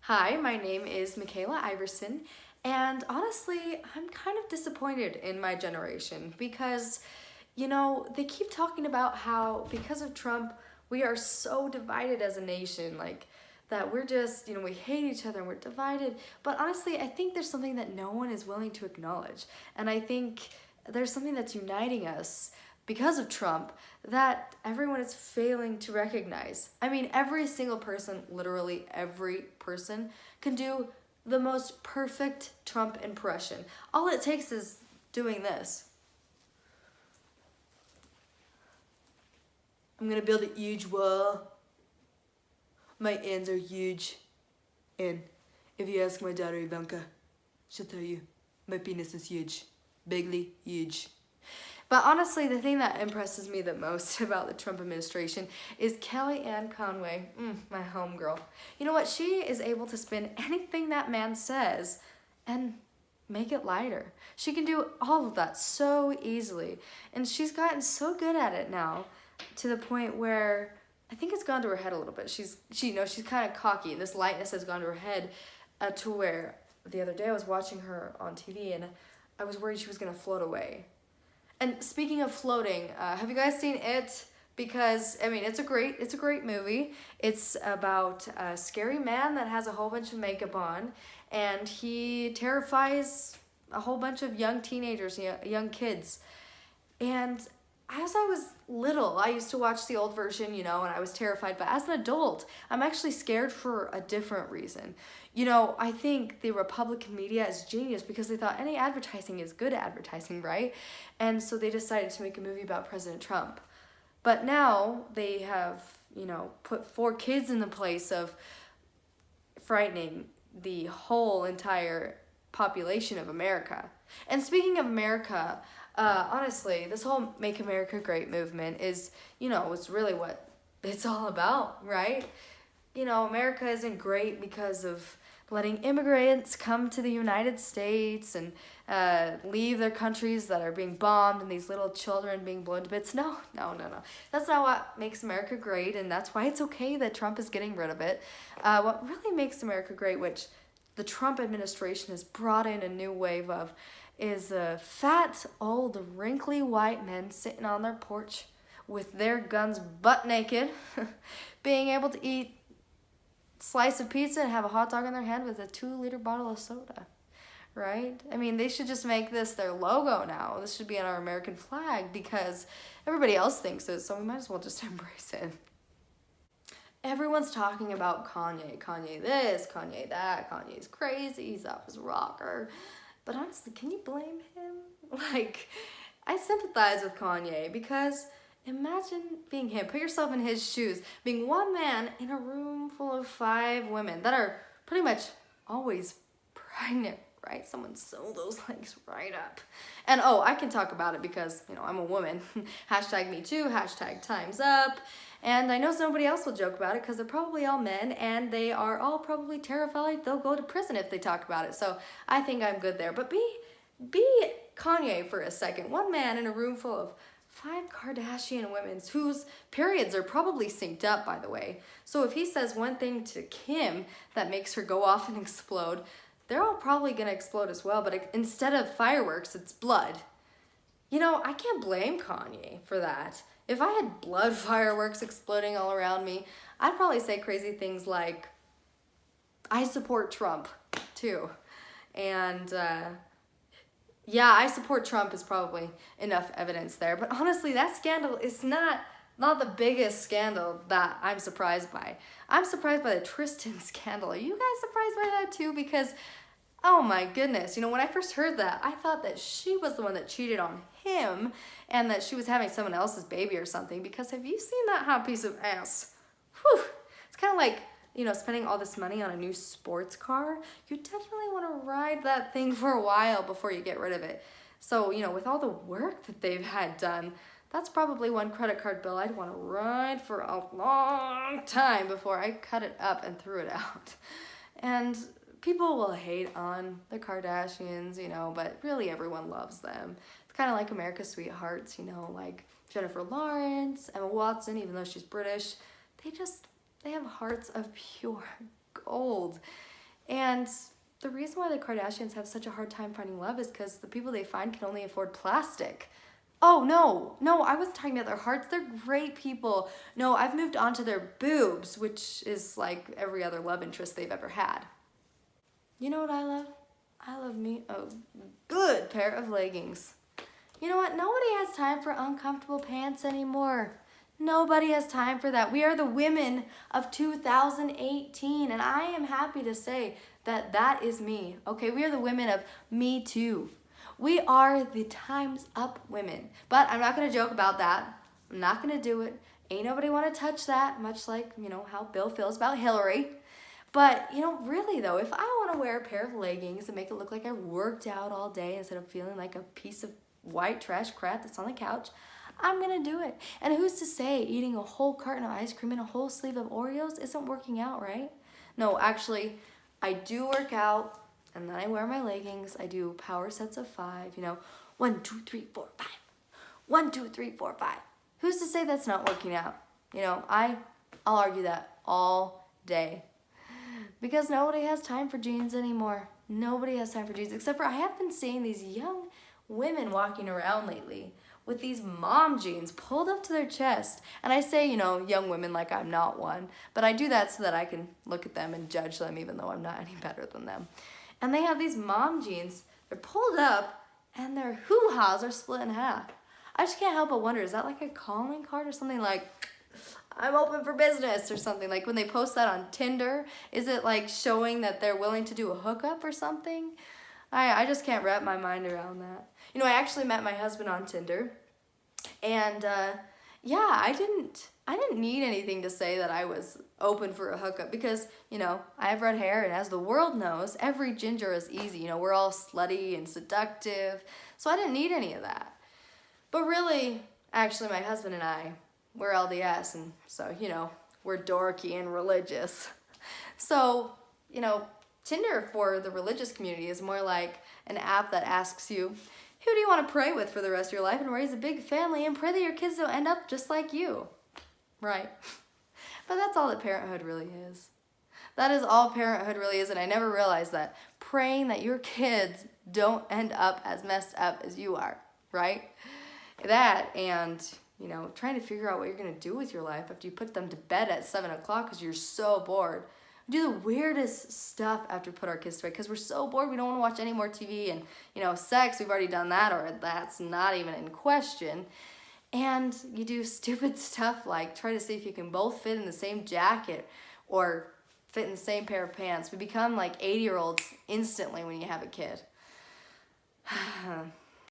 Hi, my name is Mikayla Iverson, and honestly, I'm kind of disappointed in my generation because, they keep talking about how because of Trump, we are so divided as a nation, like that we're just, we hate each other and we're divided. But honestly, I think there's something that no one is willing to acknowledge, and I think there's something that's uniting us because of Trump that everyone is failing to recognize. I mean, every single person, literally every person, can do the most perfect Trump impression. All it takes is doing this. I'm gonna build a huge wall. My ends are huge. And if you ask my daughter Ivanka, she'll tell you my penis is huge. Bigly huge. But honestly, the thing that impresses me the most about the Trump administration is Kellyanne Conway, my homegirl. You know what? She is able to spin anything that man says and make it lighter. She can do all of that so easily. And she's gotten so good at it now to the point where I think it's gone to her head a little bit. She's kind of cocky, and this lightness has gone to her head to where the other day I was watching her on TV and I was worried she was going to float away. And speaking of floating, have you guys seen It? Because, I mean, it's a great movie. It's about a scary man that has a whole bunch of makeup on, and he terrifies a whole bunch of young teenagers, young kids. And as I was little, I used to watch the old version, and I was terrified. But as an adult, I'm actually scared for a different reason. I think the Republican media is genius because they thought any advertising is good advertising, right? And so they decided to make a movie about President Trump. But now they have, put 4 kids in the place of frightening the whole entire population of America. And speaking of America, honestly, this whole Make America Great movement is, it's really what it's all about, right? America isn't great because of letting immigrants come to the United States and leave their countries that are being bombed and these little children being blown to bits. No. That's not what makes America great, and that's why it's okay that Trump is getting rid of it. What really makes America great, which the Trump administration has brought in a new wave of, is fat, old, wrinkly white men sitting on their porch with their guns butt naked, being able to eat slice of pizza and have a hot dog in their hand with a 2-liter bottle of soda, right? I mean, they should just make this their logo now. This should be on our American flag because everybody else thinks it, so we might as well just embrace it. Everyone's talking about Kanye. Kanye this, Kanye that, Kanye's crazy, he's off his rocker. But honestly, can you blame him? I sympathize with Kanye because imagine being him. Put yourself in his shoes. Being one man in a room full of 5 women that are pretty much always pregnant, right? Someone sew those legs right up. And I can talk about it because, I'm a woman. Hashtag me too, hashtag time's up. And I know nobody else will joke about it because they're probably all men and they are all probably terrified they'll go to prison if they talk about it. So I think I'm good there. But be Kanye for a second. One man in a room full of 5 Kardashian women whose periods are probably synced up, by the way. So if he says one thing to Kim that makes her go off and explode, they're all probably going to explode as well. But instead of fireworks, it's blood. I can't blame Kanye for that. If I had blood fireworks exploding all around me, I'd probably say crazy things like, I support Trump, too. And, yeah, I support Trump is probably enough evidence there. But honestly, that scandal is not the biggest scandal that I'm surprised by. I'm surprised by the Tristan scandal. Are you guys surprised by that too? Because, oh my goodness, when I first heard that, I thought that she was the one that cheated on him and that she was having someone else's baby or something. Because have you seen that hot piece of ass? Whew. It's kind of like, spending all this money on a new sports car. You definitely want to ride that thing for a while before you get rid of it. So, with all the work that they've had done, that's probably one credit card bill I'd want to ride for a long time before I cut it up and threw it out. And people will hate on the Kardashians, but really everyone loves them. It's kind of like America's sweethearts, like Jennifer Lawrence, Emma Watson, even though she's British. They have hearts of pure gold. And the reason why the Kardashians have such a hard time finding love is because the people they find can only afford plastic. Oh, no, I wasn't talking about their hearts. They're great people. No, I've moved on to their boobs, which is like every other love interest they've ever had. You know what I love? I love me a good pair of leggings. You know what? Nobody has time for uncomfortable pants anymore. Nobody has time for that. We are the women of 2018, and I am happy to say that that is me. Okay, we are the women of Me Too. We are the time's up women. But I'm not going to joke about that. I'm not going to do it. Ain't nobody want to touch that, much like, how Bill feels about Hillary. But, really though, if I want to wear a pair of leggings and make it look like I worked out all day instead of feeling like a piece of white trash crap that's on the couch, I'm going to do it. And who's to say eating a whole carton of ice cream and a whole sleeve of Oreos isn't working out, right? No, actually, I do work out, and then I wear my leggings. I do power sets of 5, 1, 2, 3, 4, 5. 1, 2, 3, 4, 5. Who's to say that's not working out? I'll argue that all day. Because nobody has time for jeans anymore. Nobody has time for jeans, except for I have been seeing these young women walking around lately with these mom jeans pulled up to their chest. And I say, young women like I'm not one, but I do that so that I can look at them and judge them even though I'm not any better than them. And they have these mom jeans, they're pulled up, and their hoo-has are split in half. I just can't help but wonder, is that like a calling card or something like, I'm open for business or something? Like when they post that on Tinder, is it like showing that they're willing to do a hookup or something? I just can't wrap my mind around that. I actually met my husband on Tinder, and I didn't need anything to say that I was open for a hookup because, I have red hair, and as the world knows, every ginger is easy. We're all slutty and seductive, so I didn't need any of that. But really, actually, my husband and I, we're LDS, and so, we're dorky and religious. So, Tinder for the religious community is more like an app that asks you, who do you want to pray with for the rest of your life and raise a big family and pray that your kids don't end up just like you? Right. But that's all that parenthood really is. That is all parenthood really is, and I never realized that. Praying that your kids don't end up as messed up as you are, right? That and, trying to figure out what you're going to do with your life after you put them to bed at 7 o'clock because you're so bored. We do the weirdest stuff after we put our kids to bed because we're so bored we don't want to watch any more TV. And, sex, we've already done that, or that's not even in question. And you do stupid stuff like try to see if you can both fit in the same jacket or fit in the same pair of pants. We become like 80-year-olds instantly when you have a kid.